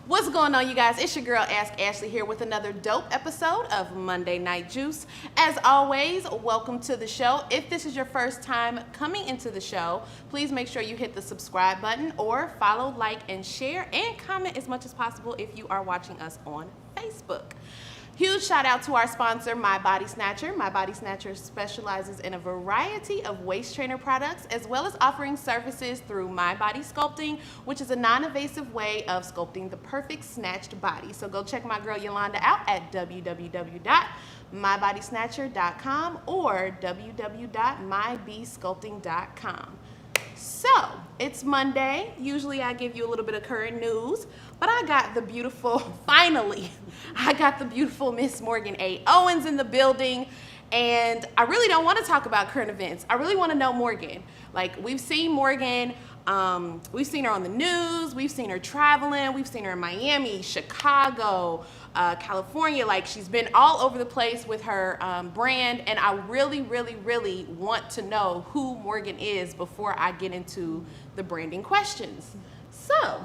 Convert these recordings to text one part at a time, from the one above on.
What's going on, you guys? It's your girl Ask Ashley here with another dope episode of Monday Night Juice. As always, welcome to the show. If this is your first time coming into the show, please make sure you hit the subscribe button or follow, like, and share, and comment as much as possible if you are watching us on Facebook. Huge shout out to our sponsor, My Body Snatcher. My Body Snatcher specializes in a variety of waist trainer products, as well as offering services through My Body Sculpting, which is a non-invasive way of sculpting the perfect snatched body. So go check my girl Yolanda out at www.mybodysnatcher.com or www.mybsculpting.com. So, it's Monday. Usually I give you a little bit of current news, but I got the beautiful, finally, I got the beautiful Miss Morgan A. Owens in the building, and I really don't want to talk about current events. I really want to know Morgan. Like, we've seen Morgan, we've seen her on the news, we've seen her traveling, we've seen her in Miami, Chicago, California. Like, she's been all over the place with her brand, and I really, really, really want to know who Morgan is before I get into the branding questions. So,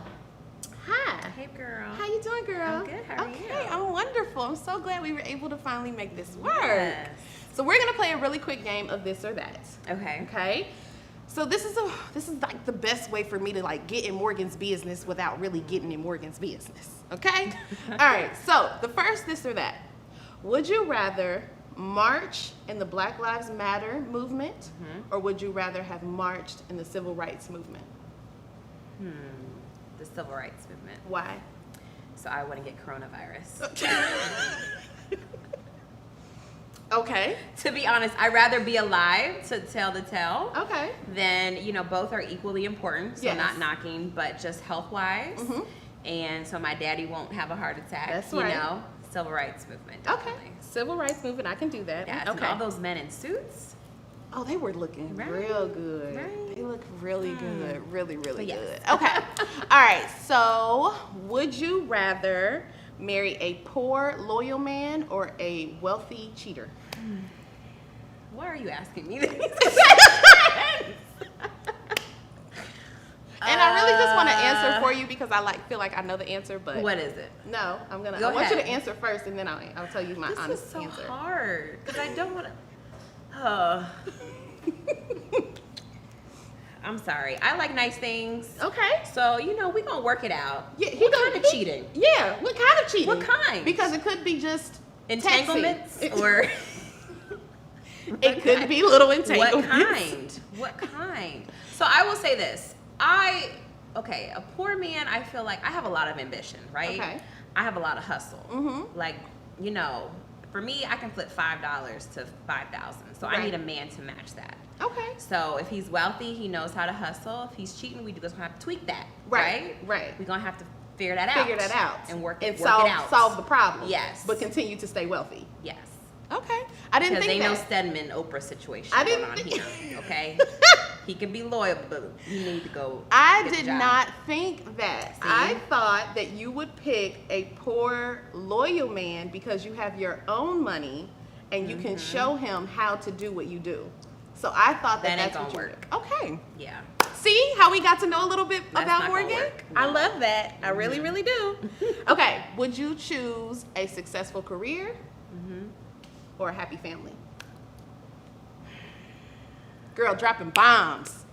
hi. Hey, girl. How you doing, girl? I'm good. How are you? Okay, I'm wonderful. I'm so glad we were able to finally make this work. Yes. So we're gonna play a really quick game of this or that. Okay. Okay. So this is like the best way for me to like get in Morgan's business without really getting in Morgan's business. Okay? All right. So the first this or that. Would you rather march in the Black Lives Matter movement, or would you rather have marched in the Civil Rights movement? The Civil Rights Movement. Why? So I wouldn't get coronavirus. Okay. To be honest, I'd rather be alive to tell the tale. Okay. Then, both are equally important. So Yes. not knocking, but just health-wise. And so my daddy won't have a heart attack. That's right. Civil Rights Movement. Okay. Definitely. Civil Rights Movement. I can do that. Yes, Okay. and all those men in suits. Oh, they were looking Right. real good. Right. They look really good. Really, really Yes. good. Okay. All right. So, would you rather marry a poor, loyal man or a wealthy cheater? Why are you asking me this? And I really just want to answer for you because I feel like I know the answer, but What is it? no, I want Go you ahead. to answer first, and then I'll tell you my This honest is so answer. hard because I don't want to. I'm sorry. I like nice things. Okay. So, we going to work it out. Yeah, What kind of cheating? Yeah. What kind of cheating? What kind? Because it could be just Entanglements? texting. Or. It could be little entanglements. What kind? So, I will say this. a poor man, I feel like I have a lot of ambition, right? Okay. I have a lot of hustle. Mm-hmm. Like, for me, I can flip $5 to $5,000. So I Right. need a man to match that. Okay. So if he's wealthy, he knows how to hustle. If he's cheating, we're just gonna have to tweak that, right? Right. We're gonna have to figure that out And work and it solve out. solve the problem. Yes. But continue to stay wealthy. Yes. Okay. I didn't Because think ain't no that. Stedman Oprah situation I going didn't on think- here. Okay. He can be loyal, but he need to go. I get the did job. not think that. See? I thought that you would pick a poor, loyal man because you have your own money and you can show him how to do what you do. So I thought That ain't that's what gonna you work. Okay. Yeah. See how we got to know a little bit That's about not gonna Morgan? work. I No. love that. I really, really do. Okay. Would you choose a successful career or a happy family? Girl, dropping bombs.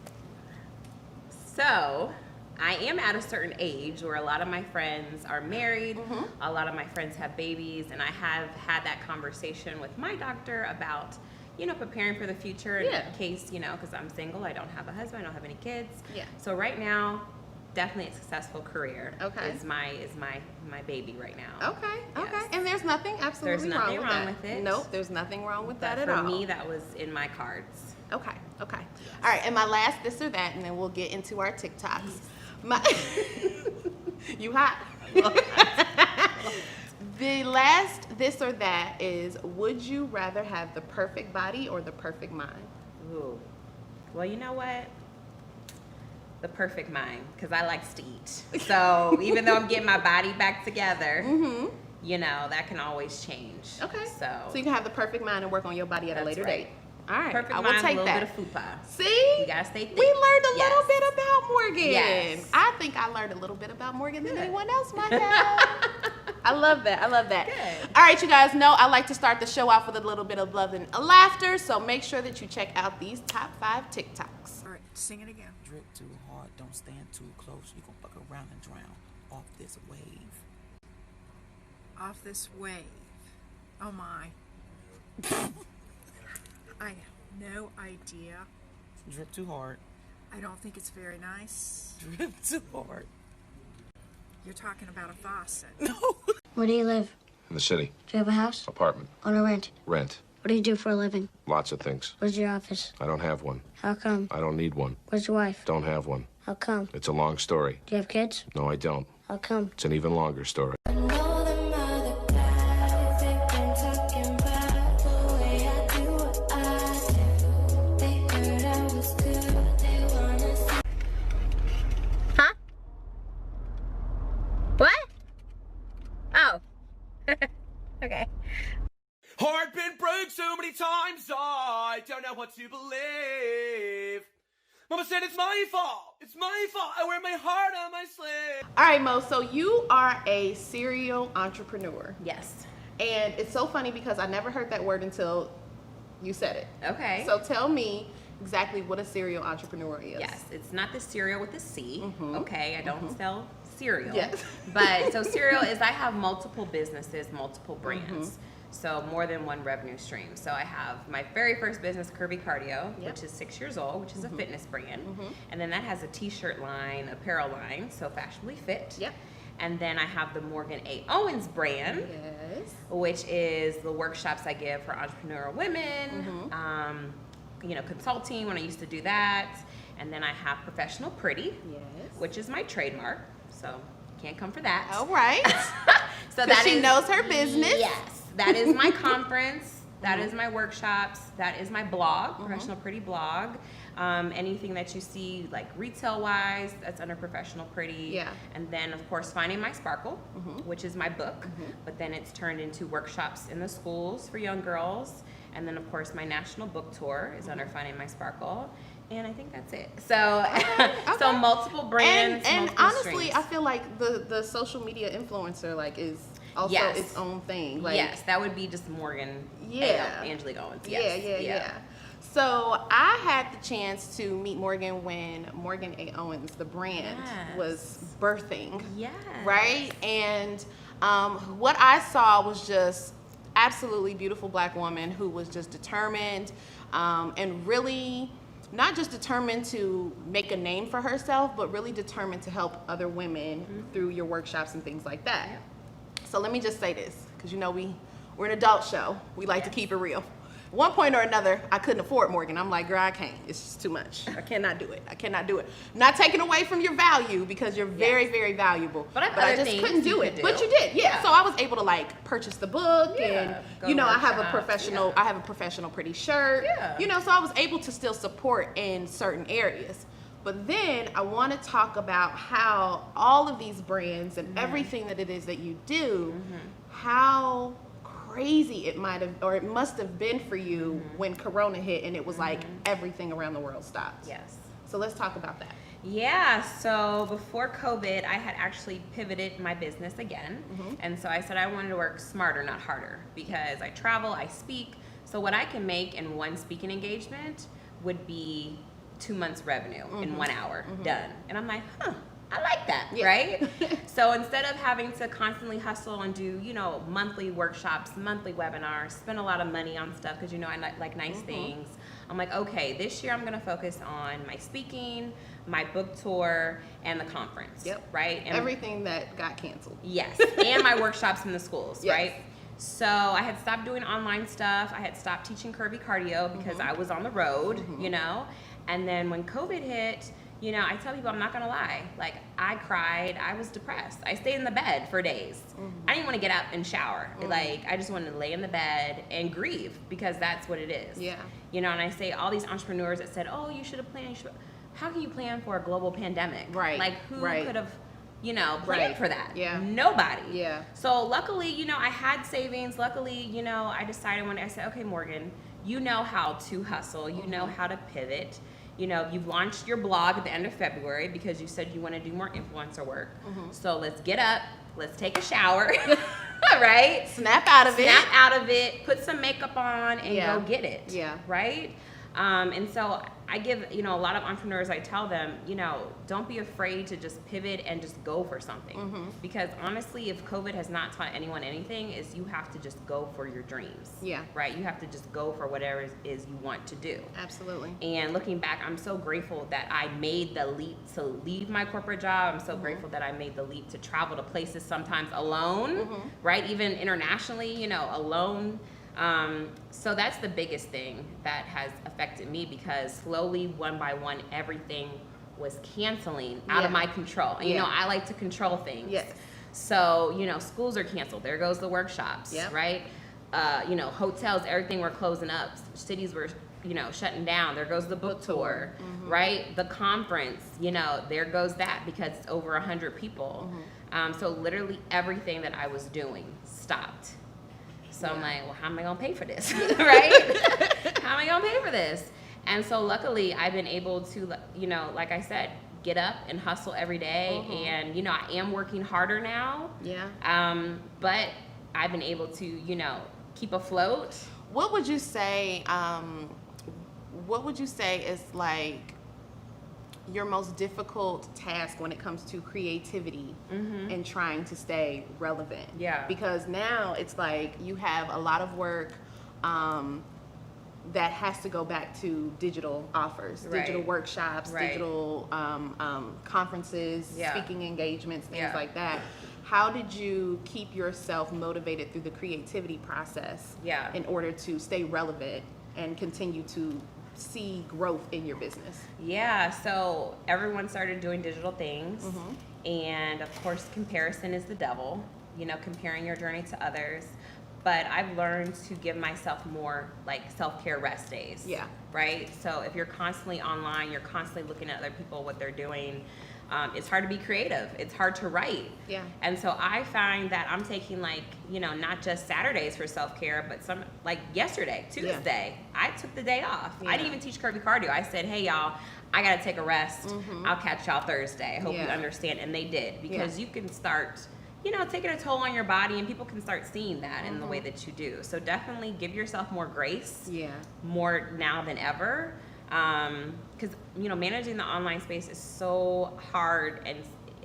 So, I am at a certain age where a lot of my friends are married, a lot of my friends have babies, and I have had that conversation with my doctor about, preparing for the future in Yeah. case, because I'm single, I don't have a husband, I don't have any kids. Yeah. So right now, definitely a successful career Okay. is my baby right now. Okay, Yes. okay. And there's nothing absolutely There's nothing wrong wrong with with that. it. Nope, there's nothing wrong with But that at for all. me, that was in my cards. Okay, okay. All right, and my last this or that, and then we'll get into our TikToks. You hot? The last this or that is, would you rather have the perfect body or the perfect mind? Ooh. Well, you know what? The perfect mind, because I like to eat. So even though I'm getting my body back together, that can always change. Okay. So you can have the perfect mind and work on your body at a That's later right. date. All right, Perfect I will mind, take a little that. bit of fupa. See? You gotta stay thick. We learned a little Yes. bit about Morgan. Yes. I think I learned a little bit about Morgan than Good. anyone else might have. I love that. I love that. Good. All right, you guys know I like to start the show off with a little bit of love and laughter, so make sure that you check out these top 5 TikToks. All right, sing it again. Drip too hard, don't stand too close. You gon' fuck around and drown off this wave. Off this wave. Oh my. I have no idea. Drip too hard. I don't think it's very nice. Drip too hard. You're talking about a faucet. No. Where do you live? In the city. Do you have a house? Apartment. On a rent? Rent. What do you do for a living? Lots of things. Where's your office? I don't have one. How come? I don't need one. Where's your wife? Don't have one. How come? It's a long story. Do you have kids? No, I don't. How come? It's an even longer story. Huh? What? Oh. Okay. Heart been broke so many times, I don't know what to believe. Mama said it's my fault. It's my fault. I wear my heart on my sleeve. All right, Mo, so you are a serial entrepreneur. Yes. And it's so funny because I never heard that word until you said it. Okay. So tell me exactly what a serial entrepreneur is. Yes, it's not the cereal with the C. Mhm. Okay, I don't sell cereal. Yes. But so cereal is I have multiple businesses, multiple brands. Mm-hmm. So more than one revenue stream. So I have my very first business, Curvy Cardio, Yep. which is 6 years old, which is Mm-hmm. a fitness brand. And then that has a t-shirt line, apparel line, so fashionably fit. Yep. And then I have the Morgan A. Owens brand, Yes. which is the workshops I give for entrepreneurial women, consulting when I used to do that. And then I have Professional Pretty, Yes. which is my trademark. So can't come for that. All right. So 'Cause she knows her business. Yes, that is my conference. That is my workshops. That is my blog, Professional Pretty blog. Anything that you see like retail wise, that's under Professional Pretty. Yeah. And then of course Finding My Sparkle, which is my book. But then it's turned into workshops in the schools for young girls. And then of course my national book tour is under Finding My Sparkle. And I think that's it. So, so Okay. multiple brands. And multiple honestly, streams. I feel like the social media influencer like is also Yes. its own thing. Like, yes, that would be just Morgan. Yeah. Angelique Owens. Yes. Yeah. So I had the chance to meet Morgan when Morgan A. Owens, the brand, Yes. was birthing. Yes. Right? And what I saw was just absolutely beautiful black woman who was just determined and really not just determined to make a name for herself, but really determined to help other women through your workshops and things like that. So let me just say this, because we're an adult show. We like to keep it real. At one point or another, I couldn't afford Morgan. I'm like, girl, I can't. It's just too much. I cannot do it. I cannot do it. Not taking away from your value because you're very, very valuable. But I have I other just things couldn't do you it. could But do. you did, yeah. Yeah. So I was able to like purchase the book Yeah. and Go you know, I have a workshops, professional, yeah. I have a professional pretty shirt. Yeah. You know, so I was able to still support in certain areas. But then I want to talk about how all of these brands and everything that it is that you do, how crazy it might have or it must have been for you when Corona hit and it was like everything around the world stopped. Yes. So let's talk about that. Yeah, so before COVID, I had actually pivoted my business again. And so I said I wanted to work smarter, not harder, because I travel, I speak. So what I can make in one speaking engagement would be 2 months revenue in 1 hour, done. And I'm like, I like that, Yeah. right? So instead of having to constantly hustle and do, monthly workshops, monthly webinars, spend a lot of money on stuff because I like nice things. I'm like, okay, this year I'm gonna focus on my speaking, my book tour, and the conference. Yep. Right? And Everything that got canceled. yes, and my workshops in the schools, Yes. right? So I had stopped doing online stuff. I had stopped teaching Curvy Cardio because I was on the road, And then when COVID hit, I tell people, I'm not gonna lie, like I cried, I was depressed. I stayed in the bed for days. I didn't want to get up and shower. Like I just wanted to lay in the bed and grieve because that's what it is. Yeah. And I say all these entrepreneurs that said, oh, you should have planned. How can you plan for a global pandemic? Right, Like who right. could have plan Right. for that. Yeah. Nobody. Yeah. So luckily, I had savings. Luckily, I decided one day, I said, okay, Morgan, you know how to hustle. You know how to pivot. You've launched your blog at the end of February because you said you want to do more influencer work. So let's get up, let's take a shower, right? Snap out of Snap out of it, put some makeup on, and Yeah. go get it. Yeah. Right? And so I give, a lot of entrepreneurs, I tell them, don't be afraid to just pivot and just go for something. Because honestly, if COVID has not taught anyone anything, is you have to just go for your dreams. Yeah. Right? You have to just go for whatever it is you want to do. Absolutely. And looking back, I'm so grateful that I made the leap to leave my corporate job. I'm so grateful that I made the leap to travel to places sometimes alone, right? Even internationally, alone. So that's the biggest thing that has affected me, because slowly, one by one, everything was canceling out of my control. And, I like to control things. Yes. So, schools are canceled. There goes the workshops, Yep. right? Hotels, everything were closing up. Cities were, shutting down. There goes the book tour, right? The conference, there goes that, because it's over 100 people. So literally everything that I was doing stopped. So I'm like, well, how am I going to pay for this, right? How am I going to pay for this? And so luckily I've been able to, like I said, get up and hustle every day. And, I am working harder now. Yeah. But I've been able to, keep afloat. What would you say? What would you say is like your most difficult task when it comes to creativity and trying to stay relevant? Yeah. Because now it's like you have a lot of work that has to go back to digital offers, Right. digital workshops, Right. digital conferences, Yeah. speaking engagements, things Yeah. like that. How did you keep yourself motivated through the creativity process Yeah. in order to stay relevant and continue to see growth in your business? Yeah, so everyone started doing digital things. And of course, comparison is the devil, comparing your journey to others. But I've learned to give myself more like self-care rest days. Yeah. Right? So if you're constantly online, you're constantly looking at other people, what they're doing, it's hard to be creative. It's hard to write. Yeah. And so I find that I'm taking not just Saturdays for self-care, but some, like yesterday, Tuesday, I took the day off. I didn't even teach curvy cardio. I said, hey y'all, I gotta take a rest. I'll catch y'all Thursday. I hope you understand. And they did, because you can start, taking a toll on your body, and people can start seeing that in the way that you do. So definitely give yourself more grace. Yeah. More now than ever. Because managing the online space is so hard, and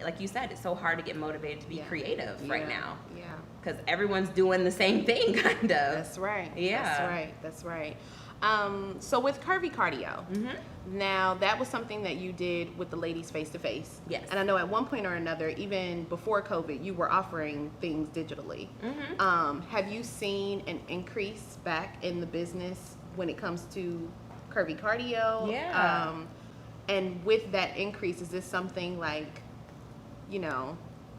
like you said, it's so hard to get motivated to be creative right now, Yeah. because everyone's doing the same thing, kind of. That's right. Yeah. That's right. So with curvy cardio, now that was something that you did with the ladies face to face. Yes. And I know at one point or another, even before COVID, you were offering things digitally. Have you seen an increase back in the business when it comes to curvy cardio? Yeah. And with that increase, is this something like,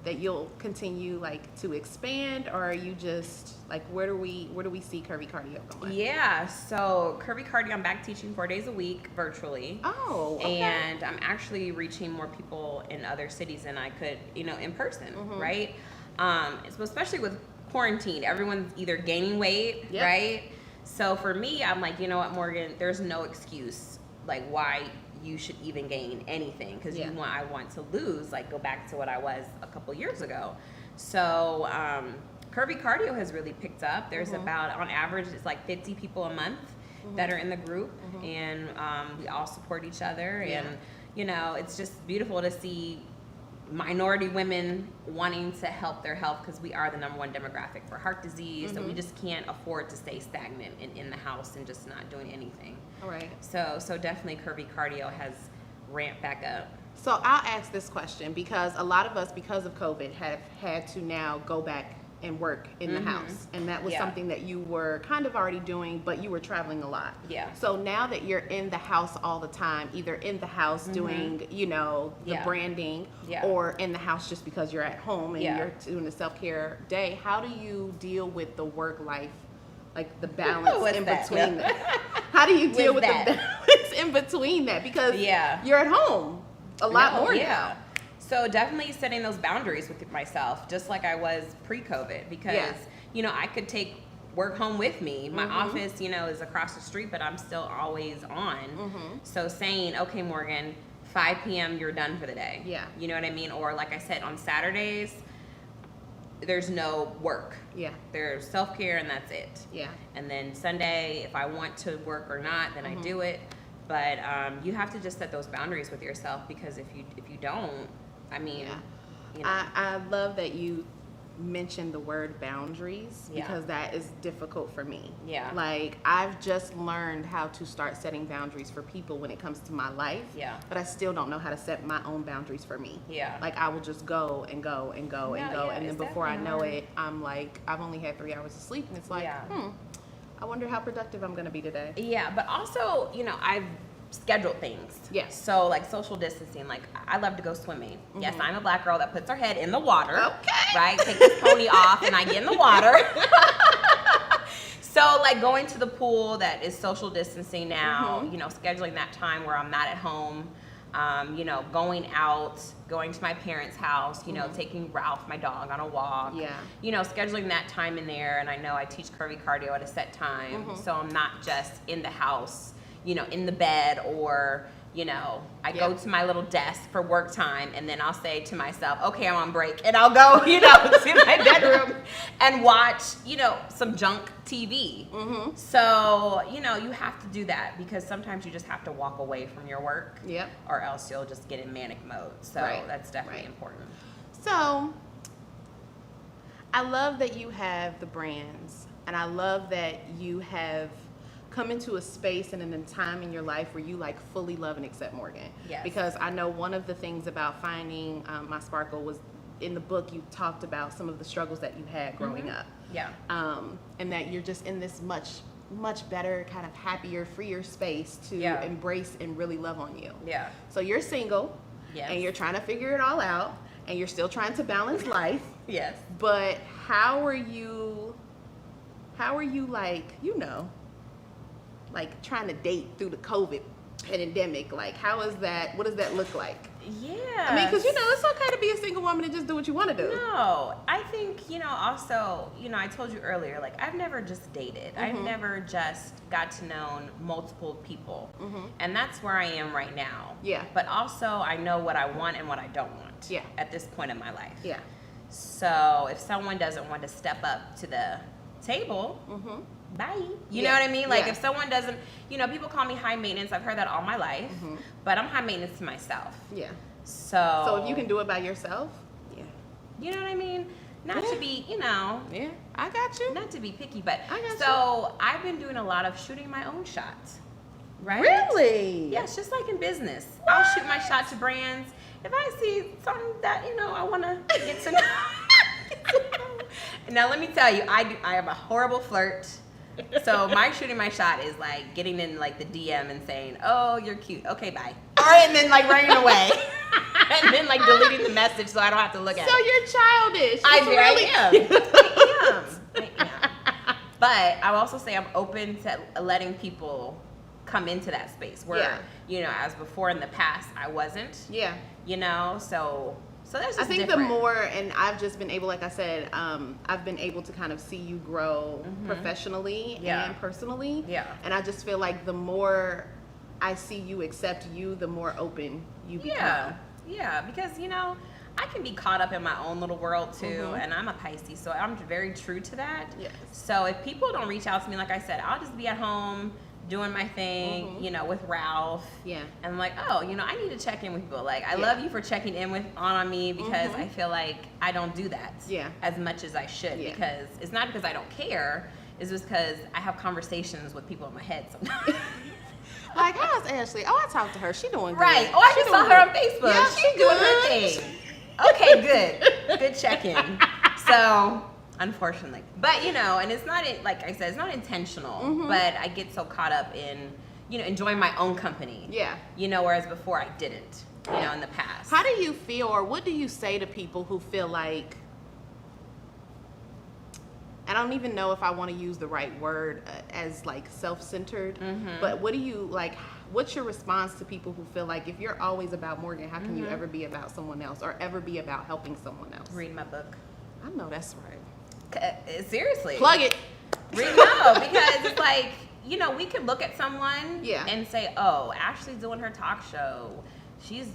that you'll continue to expand, or are you just like, where do we see curvy cardio going? Yeah, so curvy cardio, I'm back teaching 4 days a week virtually. Oh, okay. And I'm actually reaching more people in other cities than I could, in person, right? So especially with quarantine, everyone's either gaining weight, Yep. right? So for me, I'm like, you know what, Morgan, there's no excuse why you should even gain anything, because I want to lose, go back to what I was a couple years ago. So curvy cardio has really picked up. There's about, on average, it's 50 people a month that are in the group, and we all support each other. Yeah. And it's just beautiful to see minority women wanting to help their health, because we are the #1 demographic for heart disease. So we just can't afford to stay stagnant in the house and just not doing anything. All right. So definitely curvy cardio has ramped back up. So I'll ask this question, because a lot of us, because of COVID, have had to now go back and work in the house. And that was something that you were kind of already doing, but you were traveling a lot. Yeah. So now that you're in the house all the time, either in the house doing, the branding, or in the house just because you're at home and you're doing a self-care day, how do you deal with the work life, the balance in between that? How do you deal with the balance in between that? Because you're at home a lot more now. So definitely setting those boundaries with myself, just like I was pre-COVID, because I could take work home with me. My office, is across the street, but I'm still always on. So saying, okay, Morgan, 5 p.m. you're done for the day. Yeah. You know what I mean? Or like I said, on Saturdays, there's no work. Yeah. There's self-care and that's it. Yeah. And then Sunday, if I want to work or not, then I do it. But you have to just set those boundaries with yourself, because if you don't, I mean, I love that you mentioned the word boundaries, Yeah. because that is difficult for me. Yeah. Like, I've just learned how to start setting boundaries for people when it comes to my life. Yeah. But I still don't know how to set my own boundaries for me. Yeah. Like, I will just go and go and go and No, go, yeah, and then it's before I know definitely it, I'm like, I've only had 3 hours of sleep, and it's like, Yeah. I wonder how productive I'm gonna be today. Yeah, but also, I've scheduled things. Yes. So like social distancing, like I love to go swimming. Yes, I'm a black girl that puts her head in the water. Okay. Right? Take this pony off and I get in the water. So like going to the pool that is social distancing now, scheduling that time where I'm not at home. Going out, going to my parents' house, taking Ralph, my dog, on a walk. Yeah. Scheduling that time in there. And I know I teach curvy cardio at a set time. So I'm not just in the house, in the bed, or, I go to my little desk for work time, and then I'll say to myself, okay, I'm on break, and I'll go, to my bedroom and watch, some junk TV. So, you have to do that, because sometimes you just have to walk away from your work, Yep. or else you'll just get in manic mode. So Right. that's definitely Right. important. So, I love that you have the brands, and I love that you have come into a space and in a time in your life where you like fully love and accept Morgan. Yes. Because I know one of the things about finding my sparkle was, in the book you talked about some of the struggles that you had growing up. Yeah. And that you're just in this much better, kind of happier, freer space to Yeah. embrace and really love on you. Yeah. So you're single, Yes. and you're trying to figure it all out, and you're still trying to balance life. Yes. But how are you like trying to date through the COVID pandemic? Like, how is that? What does that look like? Yeah. I mean, because it's okay to be a single woman and just do what you want to do. No, I think, also, I told you earlier, like, I've never just dated. I've never just got to know multiple people. And that's where I am right now. Yeah. But also, I know what I want and what I don't want. Yeah. At this point in my life. Yeah. So if someone doesn't want to step up to the table, bye. You know what I mean? Like, Yeah. if someone doesn't, people call me high maintenance. I've heard that all my life. But I'm high maintenance to myself. Yeah. So So if you can do it by yourself, yeah. you know what I mean? Not Yeah. to be, Yeah, I got you. not to be picky, but I got so I've been doing a lot of shooting my own shots. Right? Really? Yeah, it's just like in business. I'll shoot my shot to brands. If I see something that, I want to get to know. Now, let me tell you, I am a horrible flirt. So my shooting my shot is like getting in like the DM and saying, oh, you're cute. Okay, bye. All right, and then like running away. And then like deleting the message so I don't have to look at So it. you're childish. I It's really really am. I am. But I will also say I'm open to letting people come into that space where, as before in the past, I wasn't. Yeah. So that's just I think different. the more, and I've just been able, like I said, I've been able to kind of see you grow professionally and personally. Yeah. And I just feel like the more I see you accept you, the more open you become. Yeah, because, I can be caught up in my own little world too, and I'm a Pisces, so I'm very true to that. Yes. So if people don't reach out to me, like I said, I'll just be at home doing my thing, with Ralph. Yeah. And I'm like, oh, I need to check in with people. Like, I love you for checking in on me, because I feel like I don't do that as much as I should. Yeah. Because it's not because I don't care, it's just because I have conversations with people in my head sometimes. Like, how's Ashley? Oh, I talked to her. She doing good. Right. Oh, I She just saw doing her on good. Facebook. Yeah, She's she doing good. her thing. Okay, good. Good check-in. So, unfortunately. But, and it's not, like I said, it's not intentional. But I get so caught up in, enjoying my own company. Yeah. Whereas before I didn't, in the past. How do you feel, or what do you say to people who feel like, I don't even know if I want to use the right word as like self-centered, but what do you like? What's your response to people who feel like if you're always about Morgan, how can you ever be about someone else or ever be about helping someone else? Read my book. I know that's right. Seriously. Plug it. No, because it's like, you know, we could look at someone Yeah. and say, oh, Ashlee's doing her talk show. She's,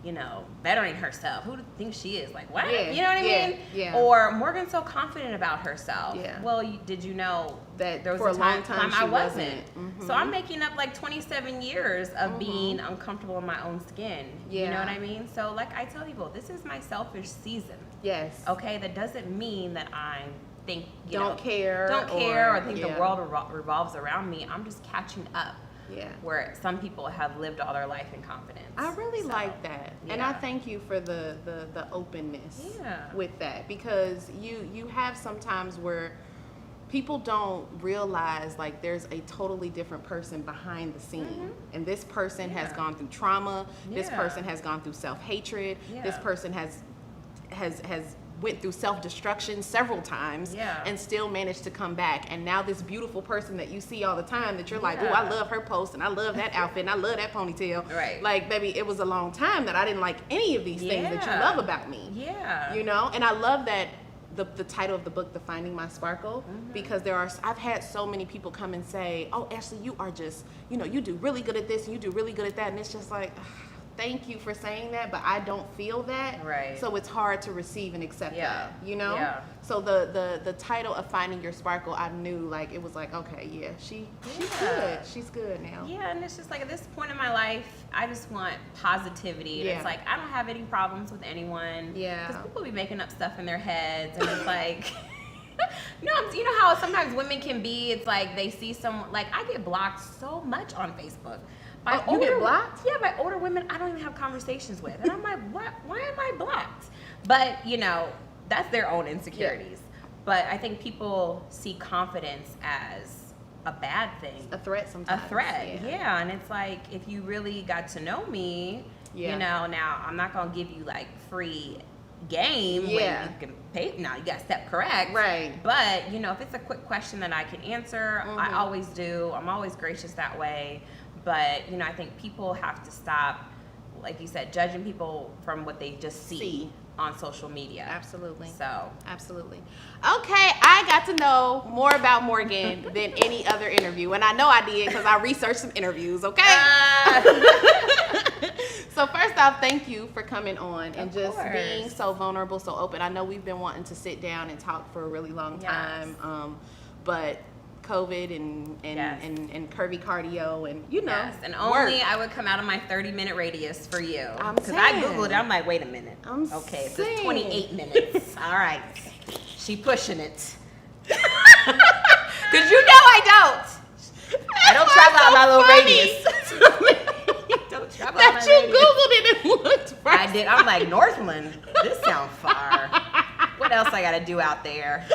you know, bettering herself. Who do you think she is? Like, what? Yeah, You know what I yeah, mean? yeah. Or Morgan's so confident about herself. Yeah. Well, did you know That there was for a a long time time I she wasn't? wasn't. So I'm making up like 27 years of being uncomfortable in my own skin. You know Yeah. what I mean? So like I tell people, this is my selfish season. Yes. Okay, that doesn't mean that I think Don't care or think yeah. the world revolves around me. I'm just catching up. Yeah. Where some people have lived all their life in confidence. I really So, like that, and I yeah. thank you for the openness Yeah. with that, because you have sometimes where people don't realize like there's a totally different person behind the scene, and this person has Yeah. gone through trauma. This Yeah. person has gone through self-hatred. This Yeah. person has went through self-destruction several times Yeah. and still managed to come back, and now this beautiful person that you see all the time that you're like, oh, I Yeah. love her post and I love that outfit and I love that ponytail. Right. Like, baby, it was a long time that I didn't like any of these things that you Yeah. love about me. Yeah. You know, and I love that the title of the book, The Finding My Sparkle, because I've had so many people come and say, oh, Ashlee, you are just, you know, you do really good at this and you do really good at that, and it's just like, thank you for saying that, but I don't feel that. Right. So it's hard to receive and accept Yeah. that, you know? Yeah. So the title of Finding Your Sparkle, I knew, like, it was like, okay, yeah, she's Yeah. good. She's good now. Yeah, and it's just like at this point in my life, I just want positivity. And Yeah. it's like I don't have any problems with anyone. Yeah. Because people be making up stuff in their heads, and it's like, you know how sometimes women can be. It's like they see someone. Like I get blocked so much on Facebook. By Oh, you get blocked? Yeah, by older women I don't even have conversations with, and I'm like, what? Why am I blocked? But you know, that's their own insecurities. But I think people see confidence as a bad thing. A threat sometimes. A threat, yeah. And it's like, if you really got to know me, Yeah. you know, now I'm not going to give you like free game Yeah. when you can pay. Now you got to step correct. Right. But, you know, if it's a quick question that I can answer, I always do. I'm always gracious that way. But, you know, I think people have to stop, like you said, judging people from what they just see. On social media. Absolutely. So. Absolutely. Okay, I got to know more about Morgan than any other interview, and I know I did because I researched some interviews, okay? So first off, thank you for coming on and just being so vulnerable, so open. I know we've been wanting to sit down and talk for a really long time, but COVID and curvy cardio and, you know, Yes, and only I would come out of my 30-minute radius for you. I'm Because I saying. Googled it, I'm like, wait a minute. I'm okay, so saying. it's 28 minutes. All right. She pushing it. Because you know I don't travel out my little radius. Don't travel out my that you radius. Googled it and looked right. I did. I'm like, Northland, this sounds far. What else I got to do out there?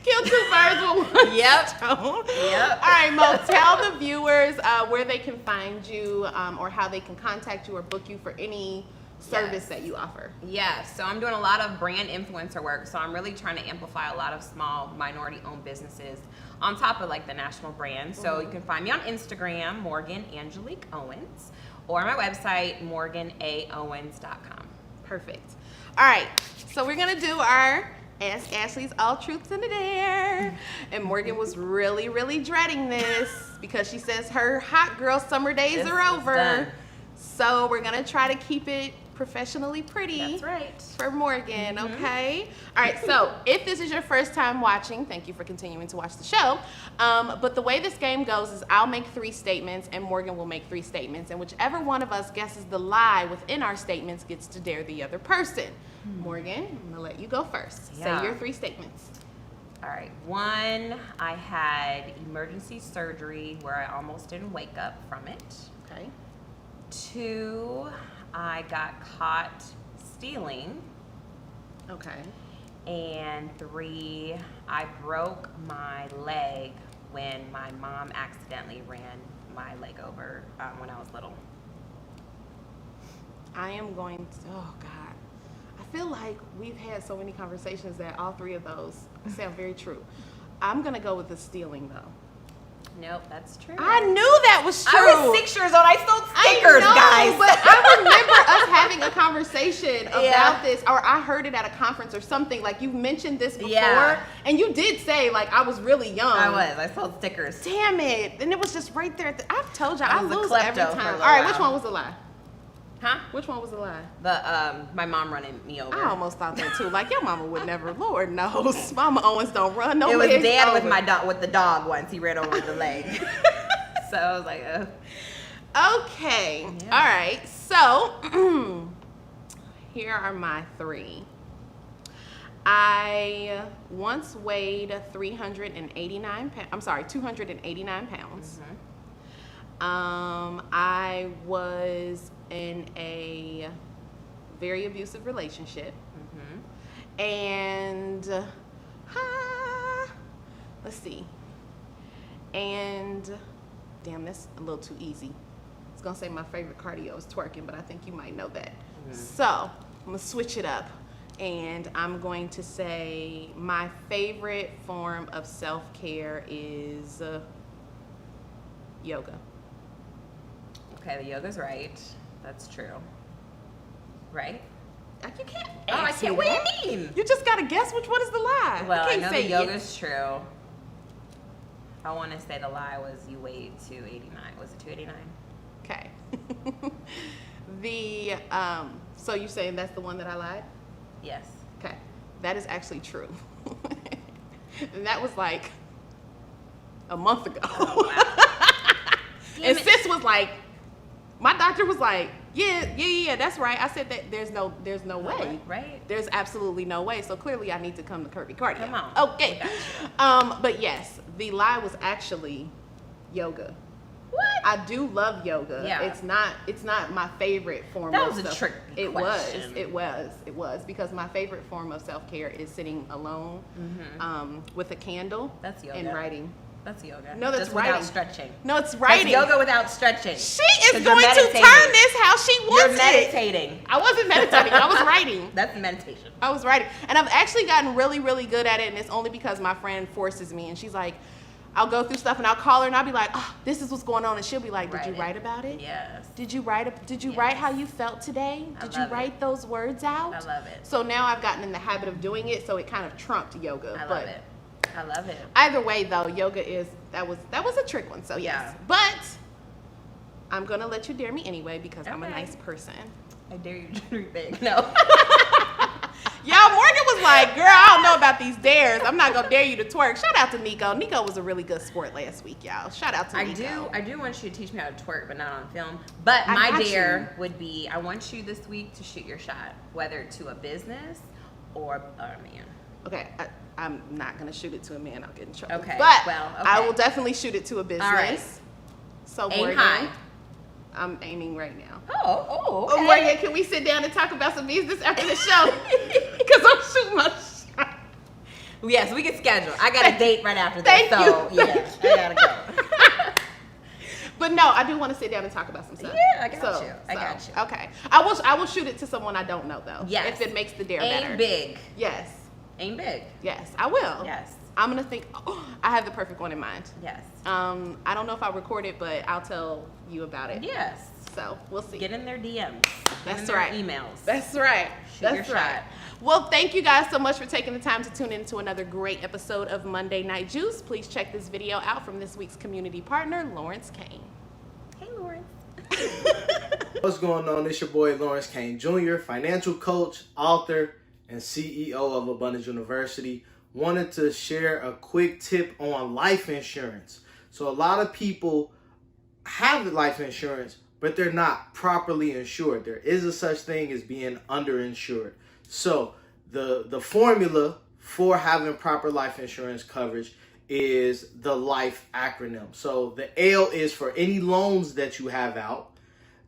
Kill two birds with one Yep. stone. Yep. All right, Mo, tell the viewers where they can find you or how they can contact you or book you for any service that you offer. Yeah, so I'm doing a lot of brand influencer work. So I'm really trying to amplify a lot of small minority-owned businesses on top of like the national brand. So you can find me on Instagram, Morgan Angelique Owens, or my website, morganaowens.com. Perfect. All right, so we're gonna do our Ask Ashlee's All Truths in the Dare. And Morgan was really, really dreading this because she says her hot girl summer days It's are over. done. So we're gonna try to keep it professionally pretty. That's right. For Morgan, okay? All right, so if this is your first time watching, thank you for continuing to watch the show. But the way this game goes is I'll make 3 statements and Morgan will make 3 statements, and whichever one of us guesses the lie within our statements gets to dare the other person. Morgan, I'm gonna let you go first. Yeah. Say your 3 statements. All right. 1, I had emergency surgery where I almost didn't wake up from it. Okay. 2, I got caught stealing. Okay. And 3, I broke my leg when my mom accidentally ran my leg over when I was little. I am going to, oh God. I I feel like we've had so many conversations that all three of those sound very true. I'm going to go with the stealing, though. Nope, that's true. I knew that was true. I was 6 years old. I stole stickers, I know, guys. But I remember us having a conversation about Yeah. this, or I heard it at a conference or something. Like, you mentioned this before, Yeah. and you did say, like, I was really young. I sold stickers. Damn it. And it was just right there. I've told you, I was a lose klepto every for a time. All little right, which while. one was the lie? Huh? Which one was the lie? My mom running me over. I almost thought that too. Like, your mama would never. Lord knows, Mama Owens don't run no It was legs Dad over. with my dog, with the dog once. He ran over the leg. So I was like, Okay. Yeah. All right. So here are my three. I once weighed 289 pounds. I was in a very abusive relationship. And let's see. And damn, that's a little too easy. I was gonna say my favorite cardio is twerking, but I think you might know that. So I'm gonna switch it up, and I'm going to say my favorite form of self-care is yoga. okay, the yoga's right. That's true. Right? Like, you can't. Oh, I ask can't. me What do that. you mean? You just gotta guess which one is the lie. Well, you I can't know say the yes. yoga's true. I want to say the lie was you weighed 289. Was it 289? Okay. So you're saying that's the one that I lied? Yes. Okay. That is actually true. And that was like a month ago. And it. sis was like, my doctor was like, yeah, that's right. I said that there's no way. Right. There's absolutely no way. So clearly I need to come to Kirby Cardio. Come on. Okay. But yes, the lie was actually yoga. What? I do love yoga. Yeah. It's not my favorite form That of was a self- tricky It question. was because my favorite form of self-care is sitting alone with a candle That's yoga. and writing. That's yoga. No, that's Just writing. without stretching. No, it's That's writing. yoga without stretching. She is 'Cause you're going to meditating. turn this how she You're wants it. meditating. I wasn't meditating. I was writing. That's meditation. I was writing. And I've actually gotten really, really good at it, and it's only because my friend forces me. And she's like, I'll go through stuff and I'll call her and I'll be like, oh, this is what's going on. And she'll be like, did you write about it? Yes. Did you write how you felt today? Did you love write it. those words out? I love it. So now I've gotten in the habit of doing it, so it kind of trumped yoga. I but love it. I love it. either way though, yoga is that was a trick one, so yes. Yeah. But I'm gonna let you dare me anyway because I'm a Okay. nice person. I dare you to dream big. No. Y'all, Morgan was like, girl, I don't know about these dares. I'm not gonna dare you to twerk. Shout out to Nico. Nico was a really good sport last week, y'all. Shout out to Nico. I do want you to teach me how to twerk, but not on film. But I my got dare would be, I want you this week to shoot your shot, whether to a business or a man. Okay, I'm not gonna shoot it to a man. I'll get in trouble. Okay, But well, I okay. will definitely shoot it to a business. All right. So Aim Morgan, high. I'm aiming right now. Oh, Oh, Morgan, can we sit down and talk about some business after the show? Because I'm shooting my shot. Yes, we can schedule. I got a date right after this, Thank so you. yeah, I gotta go. But no, I do want to sit down and talk about some stuff. Yeah, I got you. I got you. Okay, I will shoot it to someone I don't know though. Yes. If it makes the dare Aim better. big. Yes. Aim big. Yes, I will. Yes. I'm gonna think. Oh, I have the perfect one in mind. Yes. I don't know if I'll record it, but I'll tell you about it. Yes. So we'll see. Get in their DMs. That's Get in their right. Emails. That's right. Shoot That's your right. shot. Well, thank you guys so much for taking the time to tune in to another great episode of Monday Night Juice. Please check this video out from this week's community partner, Lawrence Kane. Hey, Lauren. What's going on? It's your boy Lawrence Kane Jr., financial coach, author, and CEO of Abundance University. Wanted to share a quick tip on life insurance. So a lot of people have the life insurance, but they're not properly insured. There is a such thing as being underinsured. So the formula for having proper life insurance coverage is the LIFE acronym. So the L is for any loans that you have out.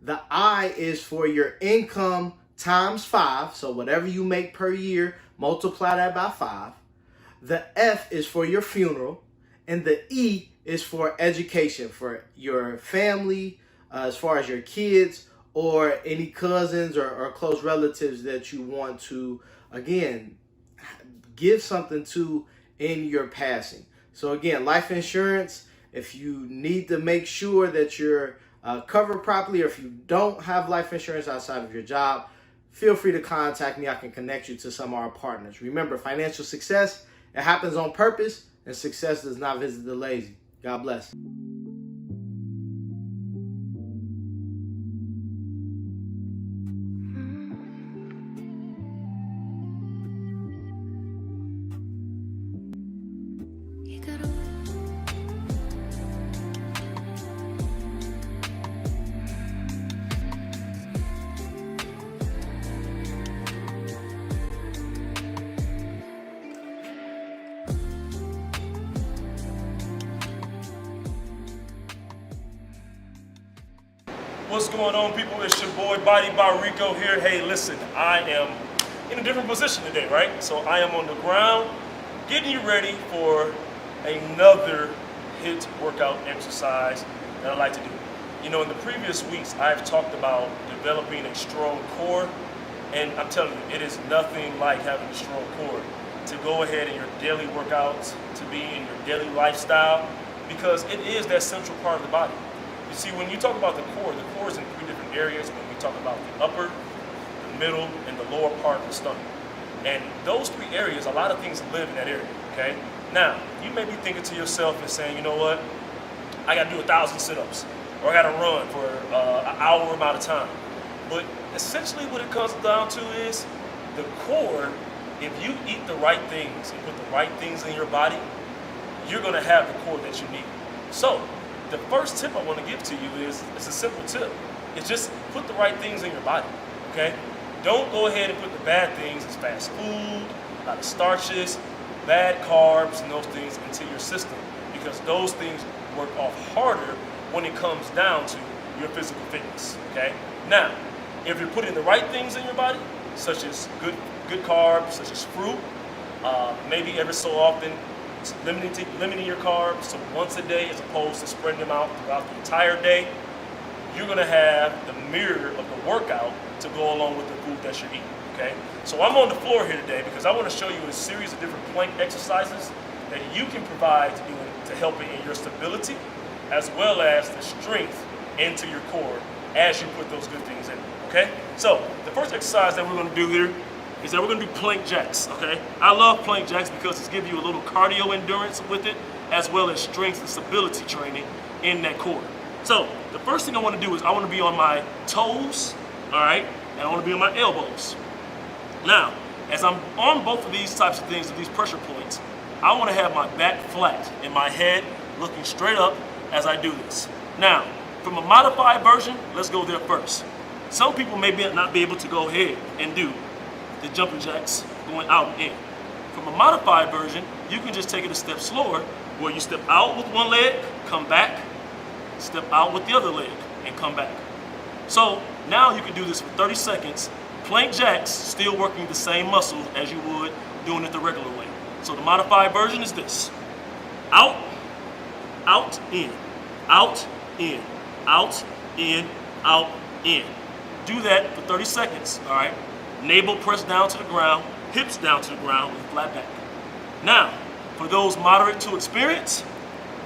The I is for your income times 5. So whatever you make per year, multiply that by 5. The F is for your funeral. And the E is for education, for your family, as far as your kids, or any cousins or close relatives that you want to, again, give something to in your passing. So again, life insurance, if you need to make sure that you're covered properly, or if you don't have life insurance outside of your job, feel free to contact me. I can connect you to some of our partners. Remember, financial success, it happens on purpose, and success does not visit the lazy. God bless. What's going on, people? It's your boy Body by Rico here. Hey, listen, I am in a different position today, right? So I am on the ground getting you ready for another HIIT workout exercise that I like to do. You know, in the previous weeks, I've talked about developing a strong core, and I'm telling you, it is nothing like having a strong core to go ahead in your daily workouts, to be in your daily lifestyle, because it is that central part of the body. You see, when you talk about the core is in three different areas. When we talk about the upper, the middle, and the lower part of the stomach. And those three areas, a lot of things live in that area, okay? Now, you may be thinking to yourself and saying, you know what? I gotta do 1,000 sit-ups, or I gotta run for an hour amount of time. But essentially what it comes down to is the core, if you eat the right things and put the right things in your body, you're gonna have the core that you need. So, the first tip I want to give to you is, it's a simple tip. It's just put the right things in your body, okay? Don't go ahead and put the bad things as fast food, a lot of starches, bad carbs, and those things into your system, because those things work off harder when it comes down to your physical fitness, okay? Now, if you're putting the right things in your body, such as good carbs, such as fruit, maybe every so often, limiting your carbs, so once a day as opposed to spreading them out throughout the entire day, you're gonna have the mirror of the workout to go along with the food that you're eating, okay? So I'm on the floor here today because I wanna show you a series of different plank exercises that you can provide to help in your stability, as well as the strength into your core as you put those good things in, okay? So the first exercise that we're gonna do here is that we're gonna do plank jacks, okay? I love plank jacks because it's giving you a little cardio endurance with it, as well as strength and stability training in that core. So the first thing I wanna do is I wanna be on my toes, all right? And I wanna be on my elbows. Now, as I'm on both of these types of things, of these pressure points, I wanna have my back flat and my head looking straight up as I do this. Now, from a modified version, let's go there first. Some people may not be able to go ahead and do the jumping jacks going out and in. From a modified version, you can just take it a step slower, where you step out with one leg, come back, step out with the other leg, and come back. So now you can do this for 30 seconds. Plank jacks, still working the same muscles as you would doing it the regular way. So the modified version is this. Out, out, in, out, in, out, in, out, in. Do that for 30 seconds, all right? Navel pressed down to the ground, hips down to the ground with a flat back. Now, for those moderate to experience,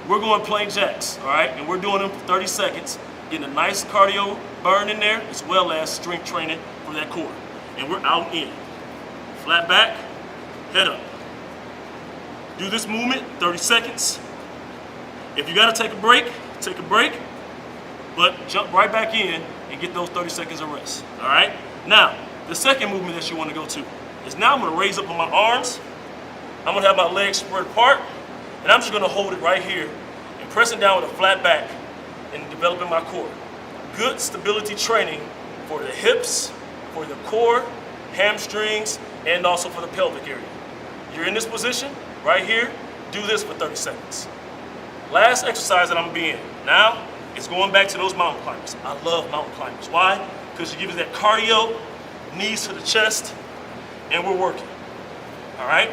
we're going plank jacks, all right? And we're doing them for 30 seconds, getting a nice cardio burn in there, as well as strength training for that core. And we're out in. Flat back, head up. Do this movement, 30 seconds. If you gotta take a break, but jump right back in and get those 30 seconds of rest, all right? Now, the second movement that you want to go to is now I'm going to raise up on my arms. I'm going to have my legs spread apart, and I'm just going to hold it right here and pressing down with a flat back and developing my core. Good stability training for the hips, for the core, hamstrings, and also for the pelvic area. You're in this position right here. Do this for 30 seconds. Last exercise that I'm going to be in now is going back to those mountain climbers. I love mountain climbers. Why? Because you give us that cardio, knees to the chest, and we're working, all right?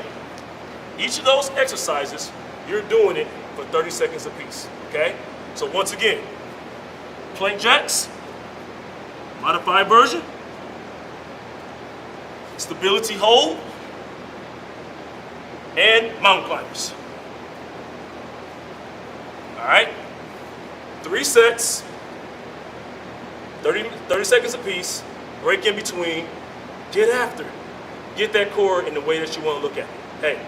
Each of those exercises, you're doing it for 30 seconds apiece, okay? So once again, plank jacks, Modified version. Stability hold. And mountain climbers. All right. 3 sets. 30 seconds apiece. Break in between. Get after it. Get that core in the way that you want to look at it. Hey,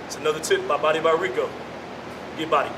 it's another tip by Body by Rico. Get body.